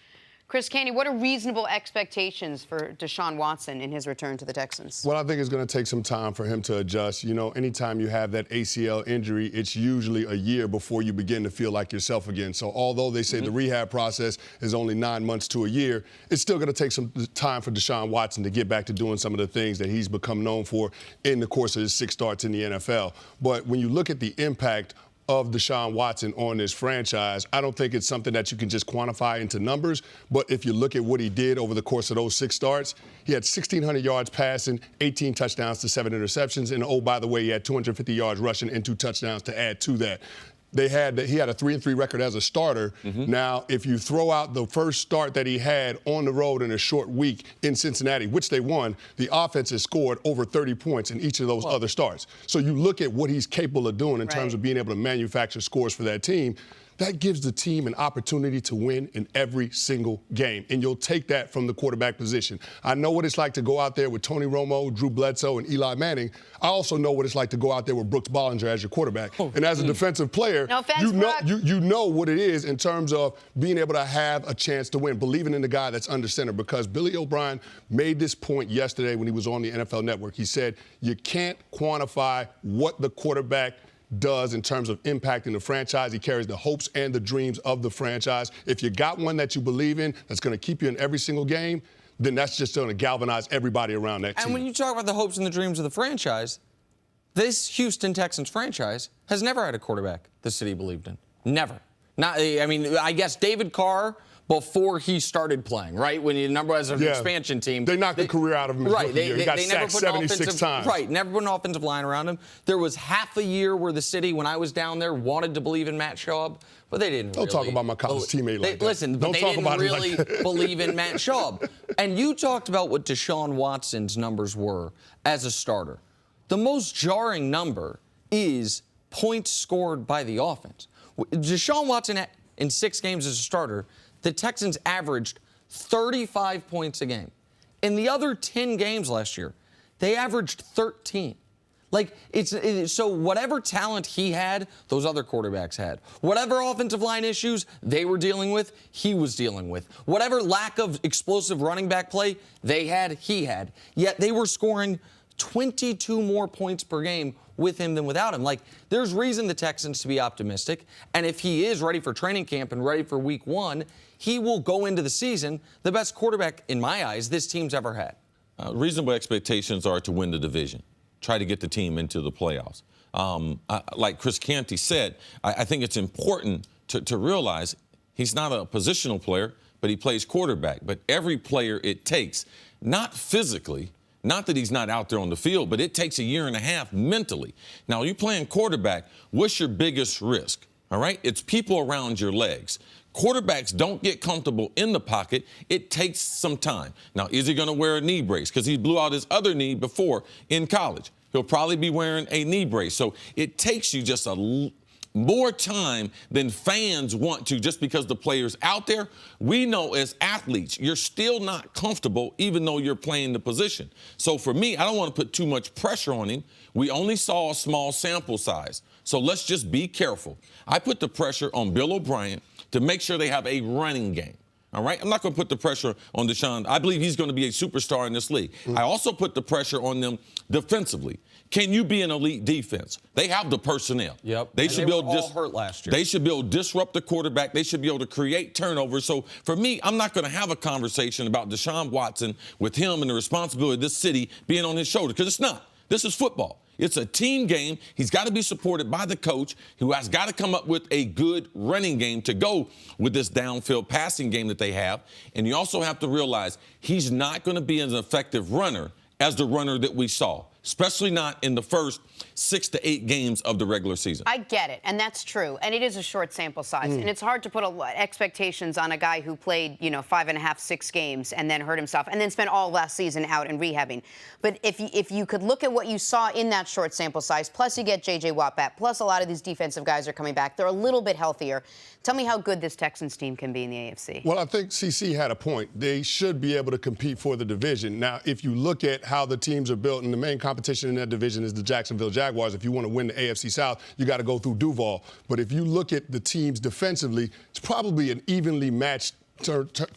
Chris Caney, what are reasonable expectations for Deshaun Watson in his return to the Texans? Well, I think it's going to take some time for him to adjust. You know, anytime you have that ACL injury, it's usually a year before you begin to feel like yourself again. So although they say the rehab process is only 9 months to a year, it's still going to take some time for Deshaun Watson to get back to doing some of the things that he's become known for in the course of his 6 starts in the NFL. But when you look at the impact of Deshaun Watson on this franchise, I don't think it's something that you can just quantify into numbers. But if you look at what he did over the course of those 6 starts, he had 1,600 yards passing, 18 touchdowns to 7 interceptions. And, oh, by the way, he had 250 yards rushing and 2 touchdowns to add to that. He had a 3-3 record as a starter. Now, if you throw out the first start that he had on the road in a short week in Cincinnati, which they won, the offense has scored over 30 points in each of those other starts. So you look at what he's capable of doing in terms of being able to manufacture scores for that team. That gives the team an opportunity to win in every single game. And you'll take that from the quarterback position. I know what it's like to go out there with Tony Romo, Drew Bledsoe, and Eli Manning. I also know what it's like to go out there with Brooks Bollinger as your quarterback. And as a defensive player, No offense, you know what it is in terms of being able to have a chance to win, believing in the guy that's under center. Because Billy O'Brien made this point yesterday when he was on the NFL Network. He said, you can't quantify what the quarterback does in terms of impacting the franchise. He carries the hopes and the dreams of the franchise. If you got one that you believe in that's going to keep you in every single game, then that's just going to galvanize everybody around that team. And when you talk about the hopes and the dreams of the franchise, this Houston Texans franchise has never had a quarterback the city believed in. Never. Not. I mean, I guess David Carr before he started playing, right? When he number as an expansion team. They knocked the career out of him. Right. He got sacked 76 times. Right. Never put an offensive line around him. There was half a year where the city, when I was down there, wanted to believe in Matt Schaub, but they didn't Don't talk about my college teammate like that. Listen, but they didn't really believe in Matt Schaub. And you talked about what Deshaun Watson's numbers were as a starter. The most jarring number is points scored by the offense. Deshaun Watson in 6 games as a starter, the Texans averaged 35 points a game. In the other 10 games last year, they averaged 13. Like, so whatever talent he had, those other quarterbacks had. Whatever offensive line issues they were dealing with, he was dealing with. Whatever lack of explosive running back play they had, he had. Yet they were scoring 22 more points per game with him than without him. Like, there's reason the Texans to be optimistic. And if he is ready for training camp and ready for week 1, he will go into the season the best quarterback, in my eyes, this team's ever had. Reasonable expectations are to win the division, try to get the team into the playoffs. Like Chris Canty said, I think it's important to realize he's not a positional player, but he plays quarterback. But every player it takes, not physically, not that he's not out there on the field, but it takes a year and a half mentally. Now, you playing quarterback, what's your biggest risk? All right? It's people around your legs. Quarterbacks don't get comfortable in the pocket. It takes some time. Now, is he going to wear a knee brace? Because he blew out his other knee before in college. He'll probably be wearing a knee brace. So it takes you just more time than fans want to, just because the player's out there. We know as athletes, you're still not comfortable even though you're playing the position. So for me, I don't want to put too much pressure on him. We only saw a small sample size. So let's just be careful. I put the pressure on Bill O'Brien to make sure they have a running game. All right? I'm not going to put the pressure on Deshaun. I believe he's going to be a superstar in this league. I also put the pressure on them defensively. Can you be an elite defense? They have the personnel. Yep. They should be able to hurt last year. They should be able to disrupt the quarterback. They should be able to create turnovers. So for me, I'm not going to have a conversation about Deshaun Watson with him and the responsibility of this city being on his shoulder, because it's not. This is football. It's a team game. He's got to be supported by the coach, who has got to come up with a good running game to go with this downfield passing game that they have. And you also have to realize he's not going to be as effective runner as the runner that we saw, especially not in the first 6 to 8 games of the regular season. I get it, and that's true. And it is a short sample size. And it's hard to put expectations on a guy who played, 5.5, 6 games and then hurt himself and then spent all last season out and rehabbing. But if you could look at what you saw in that short sample size, plus you get J.J. Watt back, plus a lot of these defensive guys are coming back. They're a little bit healthier. Tell me how good this Texans team can be in the AFC. Well, I think CC had a point. They should be able to compete for the division. Now, if you look at how the teams are built, and the main competition in that division is the Jacksonville Jaguars. If you want to win the AFC South, you got to go through Duval. But if you look at the teams defensively, it's probably an evenly matched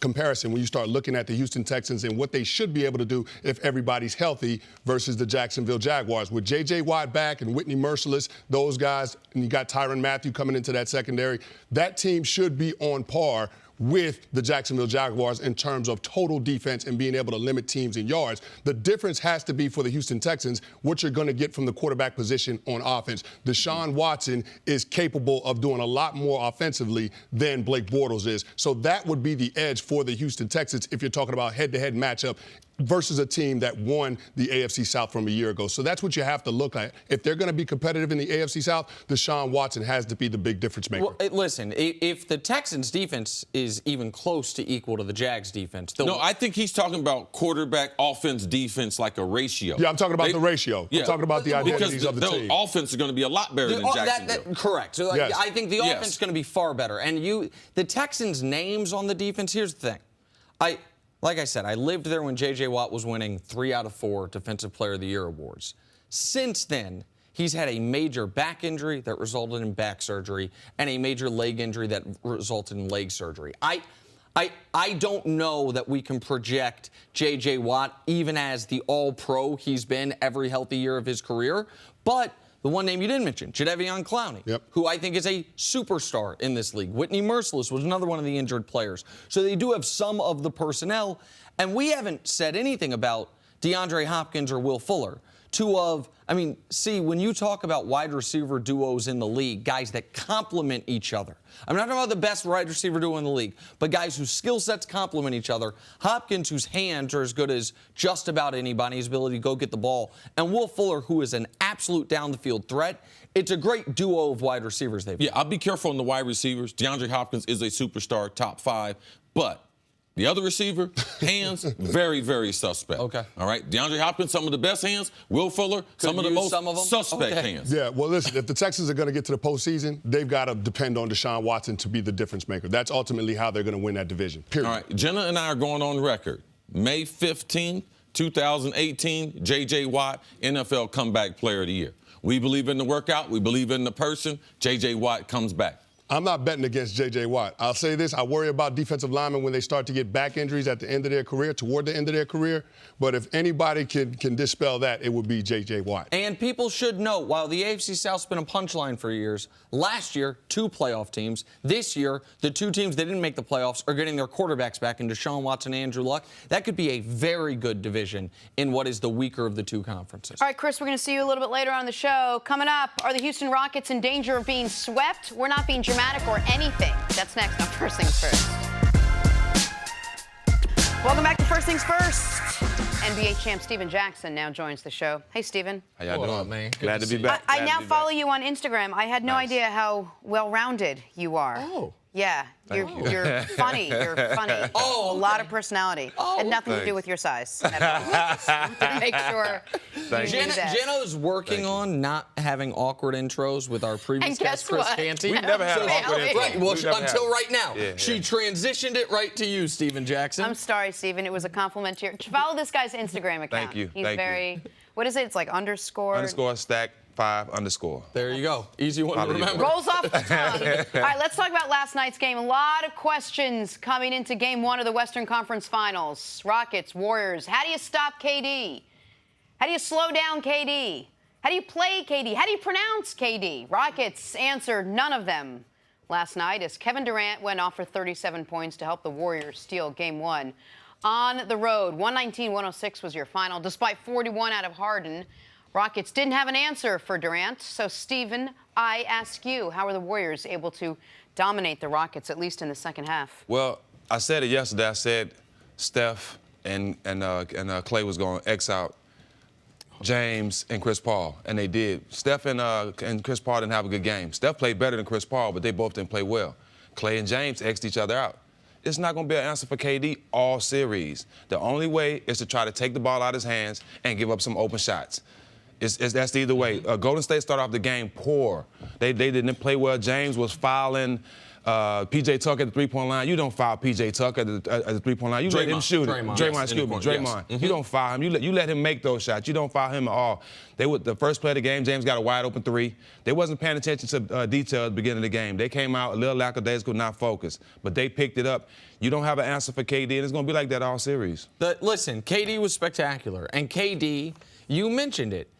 comparison when you start looking at the Houston Texans and what they should be able to do if everybody's healthy versus the Jacksonville Jaguars. With J.J. Watt back and Whitney Merciless, those guys, and you got Tyrann Mathieu coming into that secondary, that team should be on par with the Jacksonville Jaguars in terms of total defense and being able to limit teams in yards. The difference has to be for the Houston Texans what you're going to get from the quarterback position on offense. Deshaun Watson is capable of doing a lot more offensively than Blake Bortles is. So that would be the edge for the Houston Texans if you're talking about head-to-head matchup versus a team that won the AFC South from a year ago. So that's what you have to look at. If they're going to be competitive in the AFC South, Deshaun Watson has to be the big difference maker. Well, listen, if the Texans' defense is even close to equal to the Jags' defense, no, I think he's talking about quarterback, offense, defense, like a ratio. Yeah, I'm talking about the ratio. Yeah, I'm talking about the identities of the team. Offense is going to be a lot better than Jacksonville. Correct. So Yes. I think the offense is going to be far better. And the Texans' names on the defense, here's the thing. Like I said, I lived there when J.J. Watt was winning 3 out of 4 Defensive Player of the Year awards. Since then, he's had a major back injury that resulted in back surgery and a major leg injury that resulted in leg surgery. I don't know that we can project J.J. Watt even as the all-pro he's been every healthy year of his career, but the one name you didn't mention, Jadeveon Clowney, who I think is a superstar in this league. Whitney Merciless was another one of the injured players. So they do have some of the personnel, and we haven't said anything about DeAndre Hopkins or Will Fuller. When you talk about wide receiver duos in the league, guys that complement each other. I'm not talking about the best wide receiver duo in the league, but guys whose skill sets complement each other. Hopkins, whose hands are as good as just about anybody, his ability to go get the ball, and Will Fuller, who is an absolute down-the-field threat. It's a great duo of wide receivers they've got. Yeah, I'll be careful on the wide receivers. DeAndre Hopkins is a superstar, top 5, but the other receiver, hands, very, very suspect. Okay. All right. DeAndre Hopkins, some of the best hands. Will Fuller, some of the most suspect hands. Yeah, well, listen, if the Texans are going to get to the postseason, they've got to depend on Deshaun Watson to be the difference maker. That's ultimately how they're going to win that division, period. All right. Jenna and I are going on record. May 15th, 2018, J.J. Watt, NFL Comeback Player of the Year. We believe in the workout. We believe in the person. J.J. Watt comes back. I'm not betting against J.J. Watt. I'll say this. I worry about defensive linemen when they start to get back injuries at the end of their career, toward the end of their career. But if anybody can dispel that, it would be J.J. Watt. And people should know, while the AFC South's been a punchline for years, last year, 2 playoff teams. This year, the 2 teams that didn't make the playoffs are getting their quarterbacks back in Deshaun Watson and Andrew Luck. That could be a very good division in what is the weaker of the 2 conferences. All right, Chris, we're going to see you a little bit later on the show. Coming up, are the Houston Rockets in danger of being swept? We're not being dramatic or anything. That's next on First Things First. Welcome back to First Things First. NBA champ Steven Jackson now joins the show. Hey, Steven. How y'all doing, man? Glad to be back. I now follow you on Instagram. I had no idea how well-rounded you are. Oh. Yeah, you're funny. You're funny. Oh, a lot of personality. Had nothing to do with your size. To make sure you knew that. Jenna's working on not having awkward intros with our previous guest, Chris Canty. We've never had an awkward intro. Right, well, until right now. Yeah, she transitioned it right to you, Steven Jackson. I'm sorry, Steven. It was a compliment to your... Follow this guy's Instagram account. Thank you. He's Thank very... you. What is it? It's like underscore... Stack 5 underscore. There you go. Easy one to remember. Rolls off the tongue. All right, let's talk about last night's game. A lot of questions coming into Game 1 of the Western Conference Finals. Rockets, Warriors. How do you stop KD? How do you slow down KD? How do you play KD? How do you pronounce KD? Rockets answered none of them last night as Kevin Durant went off for 37 points to help the Warriors steal Game 1. On the road, 119-106 was your final. Despite 41 out of Harden, Rockets didn't have an answer for Durant. So, Steven, I ask you, how are the Warriors able to dominate the Rockets, at least in the second half? Well, I said it yesterday. I said Steph and Clay was going to X out James and Chris Paul, and they did. Steph and Chris Paul didn't have a good game. Steph played better than Chris Paul, but they both didn't play well. Clay and James X'd each other out. It's not going to be an answer for KD all series. The only way is to try to take the ball out of his hands and give up some open shots. That's either way. Golden State started off the game poor. They didn't play well. James was fouling. P.J. Tucker at the three-point line. You don't foul P.J. Tucker at the three-point line. You let him shoot it. Draymond, Yes. You don't foul him. You let him make those shots. You don't foul him at all. The first play of the game, James got a wide-open three. They wasn't paying attention to detail at the beginning of the game. They came out a little lackadaisical, not focused. But they picked it up. You don't have an answer for KD, and it's going to be like that all series. Listen, KD was spectacular. And KD, you mentioned it.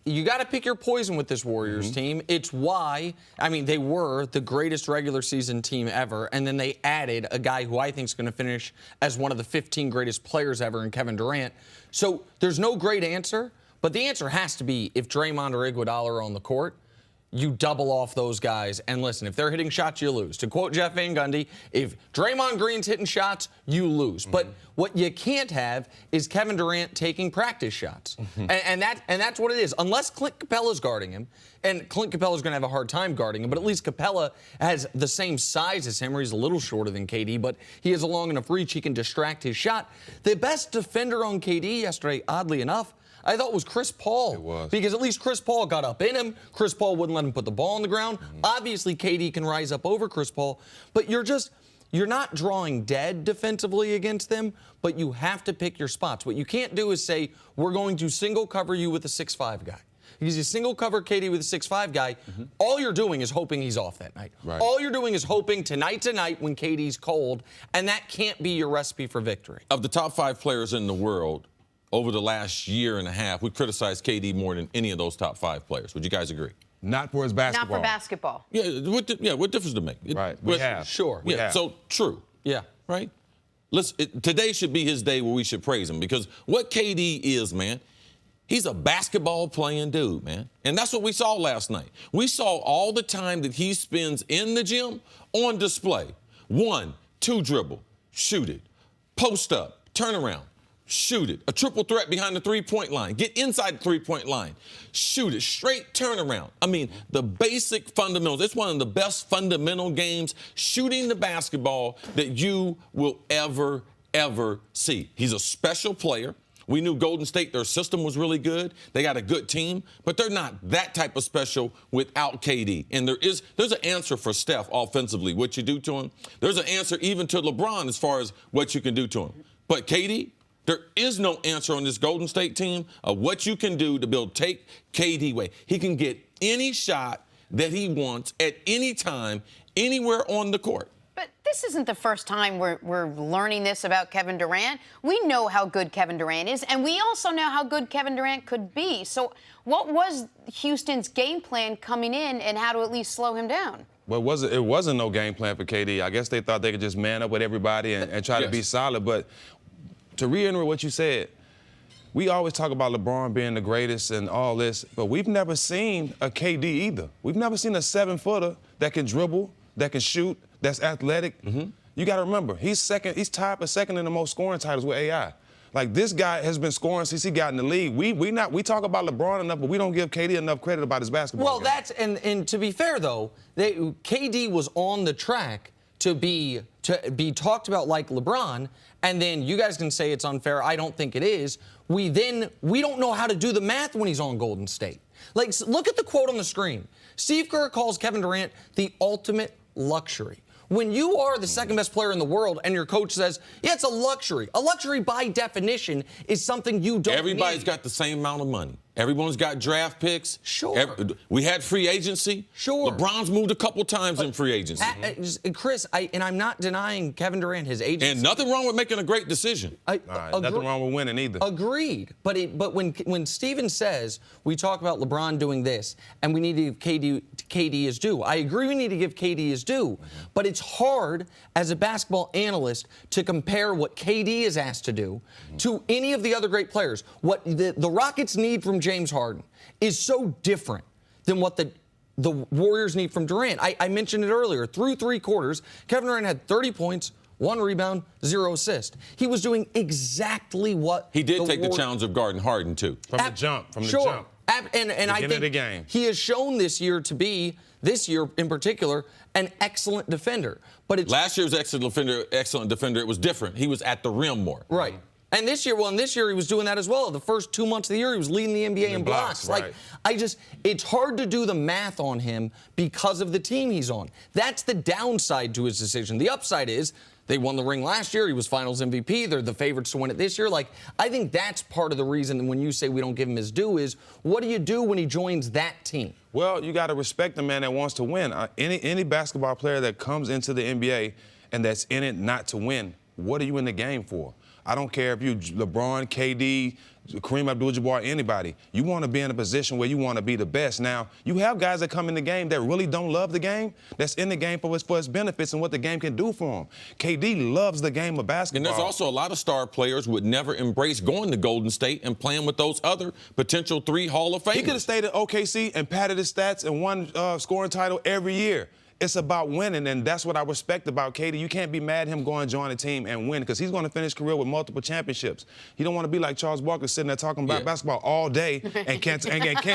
You got to pick your poison with this Warriors team. It's why, they were the greatest regular season team ever, and then they added a guy who I think is going to finish as one of the 15 greatest players ever in Kevin Durant. So there's no great answer, but the answer has to be if Draymond or Iguodala are on the court, you double off those guys. And listen, if they're hitting shots, you lose. To quote Jeff Van Gundy, if Draymond Green's hitting shots, you lose. But what you can't have is Kevin Durant taking practice shots. And that's what it is. Unless Clint Capella's guarding him, and Clint Capella's going to have a hard time guarding him, but at least Capella has the same size as him, or he's a little shorter than KD, but he has a long enough reach he can distract his shot. The best defender on KD yesterday, oddly enough, I thought was Chris Paul. It was. Because at least Chris Paul got up in him. Chris Paul wouldn't let him put the ball on the ground. Obviously, KD can rise up over Chris Paul. But you're not drawing dead defensively against them, but you have to pick your spots. What you can't do is say, we're going to single cover you with a 6'5 guy. Because you single cover KD with a 6'5 guy, all you're doing is hoping he's off that night. Right. All you're doing is hoping tonight when KD's cold, and that can't be your recipe for victory. Of the top 5 players in the world, over the last year and a half, we criticized KD more than any of those top 5 players. Would you guys agree? Not for his basketball. Not for basketball. Yeah, what difference does it make? Right, we have. Sure. We Yeah, have. so true. Yeah. Right? Today should be his day where we should praise him, because what KD is, man, he's a basketball playing dude, man. And that's what we saw last night. We saw all the time that he spends in the gym on display. 1, 2 dribble, shoot it. Post up, turn around, shoot it. A triple threat behind the three-point line. Get inside the three-point line. Shoot it. Straight turnaround. The basic fundamentals. It's one of the best fundamental games, shooting the basketball, that you will ever see. He's a special player. We knew Golden State, their system was really good. They got a good team, but they're not that type of special without KD. And there's an answer for Steph offensively, what you do to him. There's an answer even to LeBron as far as what you can do to him. But KD, there is no answer on this Golden State team of what you can do to take KD away. He can get any shot that he wants at any time, anywhere on the court. But this isn't the first time we're learning this about Kevin Durant. We know how good Kevin Durant is, and we also know how good Kevin Durant could be. So what was Houston's game plan coming in, and how to at least slow him down? Well, it wasn't no game plan for KD. I guess they thought they could just man up with everybody and try to be solid. But to reiterate what you said, we always talk about LeBron being the greatest and all this, but we've never seen a KD either. We've never seen a 7-footer that can dribble, that can shoot, that's athletic. You got to remember, he's tied for second in the most scoring titles with AI. Like, this guy has been scoring since he got in the league. We talk about LeBron enough, but we don't give KD enough credit about his basketball game. And to be fair though, KD was on the track to be talked about like LeBron, and then you guys can say it's unfair. I don't think it is. We don't know how to do the math when he's on Golden State. Like, look at the quote on the screen. Steve Kerr calls Kevin Durant the ultimate luxury. When you are the second best player in the world and your coach says, yeah, it's a luxury. A luxury by definition is something you don't Everybody's need. got the same amount of money. Everyone's got draft picks. Sure. We had free agency. Sure. LeBron's moved a couple times in free agency. Chris, I'm not denying Kevin Durant his agency. And nothing wrong with making a great decision. Nothing wrong with winning either. Agreed. But when Steven says we talk about LeBron doing this and we need to give KD his due, I agree we need to give KD his due. But it's hard as a basketball analyst to compare what KD is asked to do to any of the other great players. What the Rockets need from James Harden is so different than what the Warriors need from Durant. I mentioned it earlier. Through 3 quarters, Kevin Durant had 30 points, 1 rebound, 0 assist. He was doing exactly what he did take the challenge of guarding Harden, too. From the jump. Sure. And I think the game. He has shown this year to be, this year in particular, an excellent defender. But it's last year's excellent defender, it was different. He was at the rim more. Right. And this year he was doing that as well. The first 2 months of the year, he was leading the NBA in blocks. Right. It's hard to do the math on him because of the team he's on. That's the downside to his decision. The upside is they won the ring last year. He was Finals MVP. They're the favorites to win it this year. I think that's part of the reason when you say we don't give him his due is what do you do when he joins that team? Well, you got to respect the man that wants to win. Any basketball player that comes into the NBA and that's in it not to win, what are you in the game for? I don't care if you LeBron, KD, Kareem Abdul-Jabbar, anybody. You want to be in a position where you want to be the best. Now, you have guys that come in the game that really don't love the game, that's in the game for its benefits and what the game can do for them. KD loves the game of basketball. And there's also a lot of star players would never embrace going to Golden State and playing with those other potential 3 Hall of Famers. He could have stayed at OKC and padded his stats and won scoring title every year. It's about winning, and that's what I respect about KD. You can't be mad at him going to join a team and win because he's going to finish his career with multiple championships. You don't want to be like Charles Barkley sitting there talking about basketball all day and can't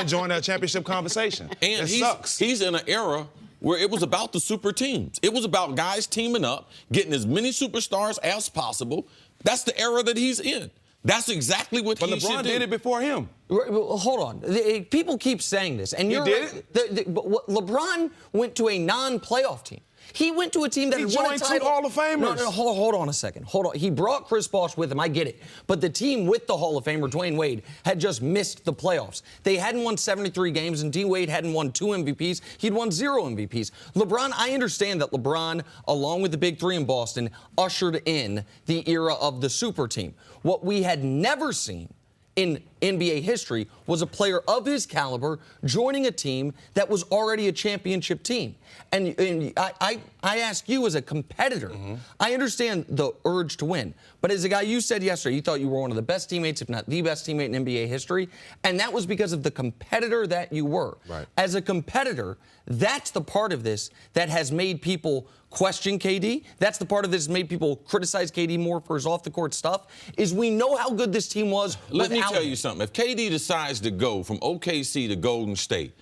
join that championship conversation. And sucks. He's in an era where it was about the super teams. It was about guys teaming up, getting as many superstars as possible. That's the era that he's in. That's exactly what he should do. But LeBron did it before him. Hold on. People keep saying this. And you're did right. But LeBron went to a non-playoff team. He went to a team that he had won a joined title. 2 Hall of Famers. No, hold on a second. Hold on. He brought Chris Bosh with him. I get it. But the team with the Hall of Famer, Dwayne Wade, had just missed the playoffs. They hadn't won 73 games, and D. Wade hadn't won 2 MVPs. He'd won 0 MVPs. LeBron, I understand that LeBron, along with the Big Three in Boston, ushered in the era of the super team. What we had never seen in NBA history was a player of his caliber joining a team that was already a championship team. And I ask you as a competitor, I understand the urge to win. But as a guy, you said yesterday, you thought you were one of the best teammates, if not the best teammate in NBA history. And that was because of the competitor that you were. Right. As a competitor, that's the part of this that has made people question KD. That's the part of this that made people criticize KD more for his off-the-court stuff, is we know how good this team was Let me tell him. you something. If KD decides to go from OKC to Golden State,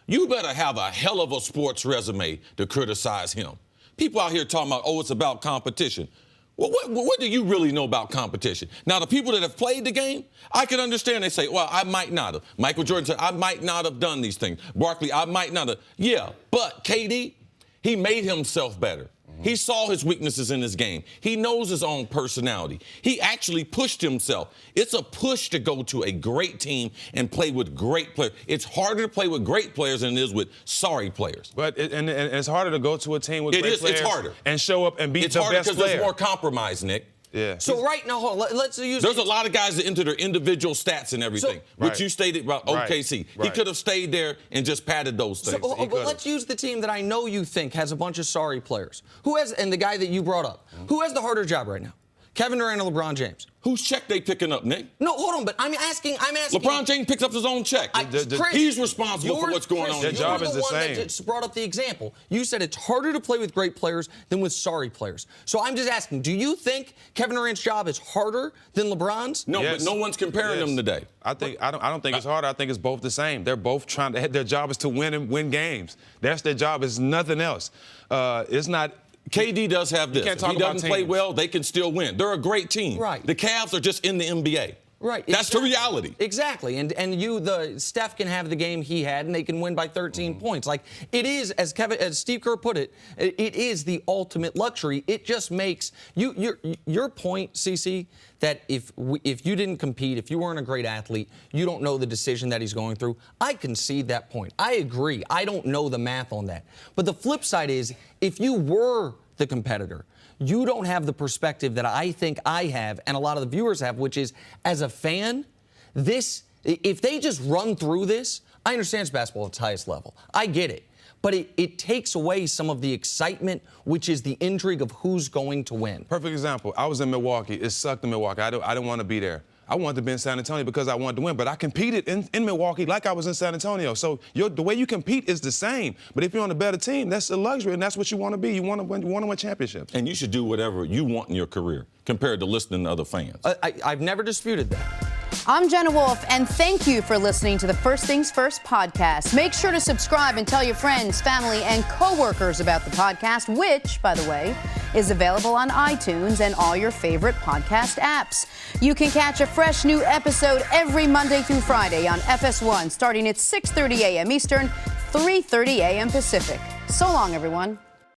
you better have a hell of a sports resume to criticize him. People out here talking about, oh, it's about competition. Well, what do you really know about competition? Now, the people that have played the game, I can understand. They say, well, I might not have. Michael Jordan said, I might not have done these things. Barkley, I might not have. Yeah, but KD, he made himself better. He saw his weaknesses in his game. He knows his own personality. He actually pushed himself. It's a push to go to a great team and play with great players. It's harder to play with great players than it is with sorry players. But it's harder to go to a team with great players. It's harder. And show up and beat the best player. It's harder because there's more compromise, Nick. Yeah. So right now, hold on, let's use... There's a lot of guys that enter their individual stats and everything, which you stated about OKC. He could have stayed there and just padded those things. But let's use the team that I know you think has a bunch of sorry players. Who has, and the guy that you brought up, who has the harder job right now? Kevin Durant or LeBron James? Whose check they picking up, Nick? No, hold on, but I'm asking. LeBron James picks up his own check. Chris, he's responsible for what's going on. Their job is the same. You're the one that just brought up the example. You said it's harder to play with great players than with sorry players. So I'm just asking, do you think Kevin Durant's job is harder than LeBron's? No, but no one's comparing them today. I don't think it's harder. I think it's both the same. They're both trying to. Their job is to win and win games. That's their job. It's nothing else. It's not. KD does have this. If he doesn't play well, they can still win. They're a great team. Right. The Cavs are just in the NBA. Right. That's the reality. Exactly. And Steph can have the game he had, and they can win by 13 points. Like, it is, as Steve Kerr put it, it is the ultimate luxury. It just makes your point, CC, that if you didn't compete, if you weren't a great athlete, you don't know the decision that he's going through. I concede that point. I agree. I don't know the math on that. But the flip side is, if you were the competitor, you don't have the perspective that I think I have and a lot of the viewers have, which is, as a fan, if they just run through this, I understand it's basketball at its highest level. I get it. But it takes away some of the excitement, which is the intrigue of who's going to win. Perfect example. I was in Milwaukee. It sucked in Milwaukee. I didn't want to be there. I wanted to be in San Antonio because I wanted to win, but I competed in Milwaukee like I was in San Antonio. So the way you compete is the same. But if you're on a better team, that's a luxury, and that's what you want to be. You want to win championships. And you should do whatever you want in your career compared to listening to other fans. I've never disputed that. I'm Jenna Wolfe, and thank you for listening to the First Things First podcast. Make sure to subscribe and tell your friends, family, and coworkers about the podcast, which, by the way, is available on iTunes and all your favorite podcast apps. You can catch a fresh new episode every Monday through Friday on FS1 starting at 6:30 a.m. Eastern, 3:30 a.m. Pacific. So long, everyone.